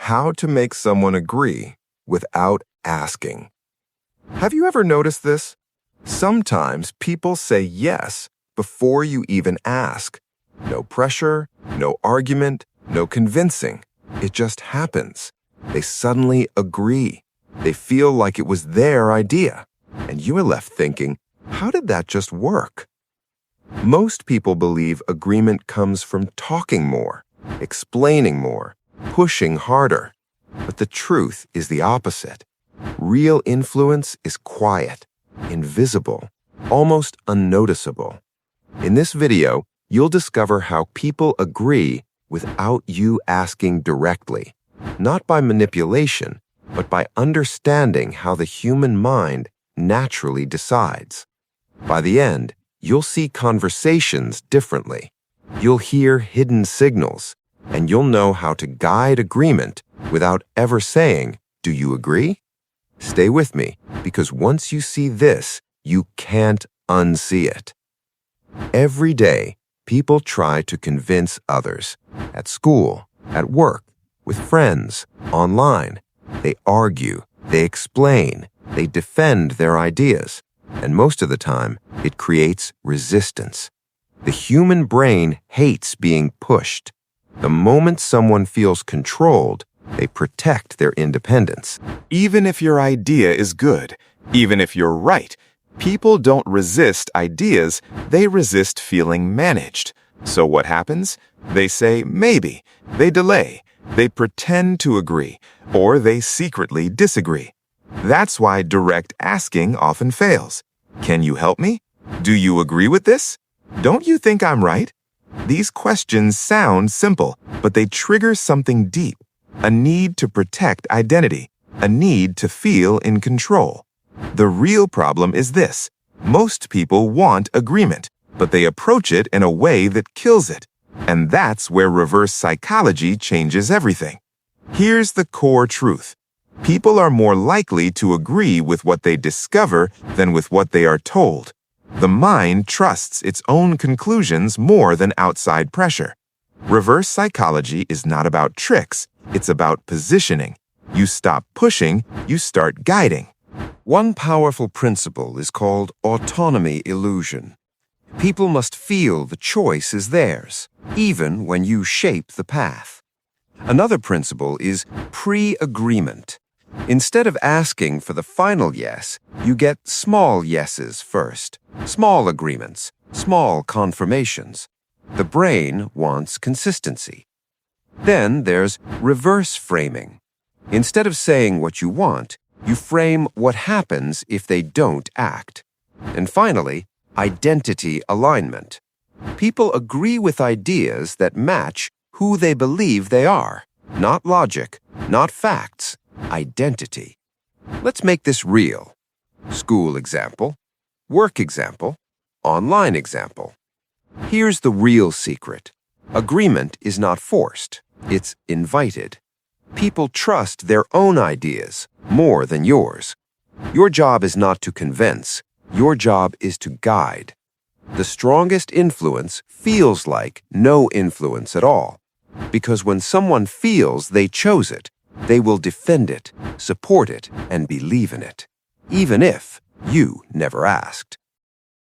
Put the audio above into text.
How to make someone agree without asking. Have you ever noticed this? Sometimes people say yes before you even ask. No pressure, no argument, no convincing. It just happens. They suddenly agree. They feel like it was their idea. And you are left thinking, how did that just work? Most people believe agreement comes from talking more, explaining more, pushing harder. But the truth is the opposite. Real influence is quiet, invisible, almost unnoticeable. In this video, you'll discover how people agree without you asking directly, not by manipulation, but by understanding how the human mind naturally decides. By the end, you'll see conversations differently. You'll hear hidden signals, and you'll know how to guide agreement without ever saying, "Do you agree?" Stay with me, because once you see this, you can't unsee it. Every day, people try to convince others. At school, at work, with friends, online. They argue, they explain, they defend their ideas. And most of the time, it creates resistance. The human brain hates being pushed. The moment someone feels controlled, they protect their independence. Even if your idea is good, even if you're right, people don't resist ideas, they resist feeling managed. So what happens? They say maybe, they delay, they pretend to agree, or they secretly disagree. That's why direct asking often fails. Can you help me? Do you agree with this? Don't you think I'm right? These questions sound simple, but they trigger something deep. A need to protect identity, a need to feel in control. The real problem is this. Most people want agreement, but they approach it in a way that kills it. And that's where reverse psychology changes everything. Here's the core truth. People are more likely to agree with what they discover than with what they are told. The mind trusts its own conclusions more than outside pressure. Reverse psychology is not about tricks, it's about positioning. You stop pushing, you start guiding. One powerful principle is called autonomy illusion. People must feel the choice is theirs, even when you shape the path. Another principle is pre-agreement. Instead of asking for the final yes, you get small yeses first, small agreements, small confirmations. The brain wants consistency. Then there's reverse framing. Instead of saying what you want, you frame what happens if they don't act. And finally, identity alignment. People agree with ideas that match who they believe they are, not logic, not facts, identity. Let's make this real. School example, work example, online example. Here's the real secret. Agreement is not forced, it's invited. People trust their own ideas more than yours. Your job is not to convince, your job is to guide. The strongest influence feels like no influence at all. Because when someone feels they chose it, they will defend it, support it, and believe in it, even if you never asked.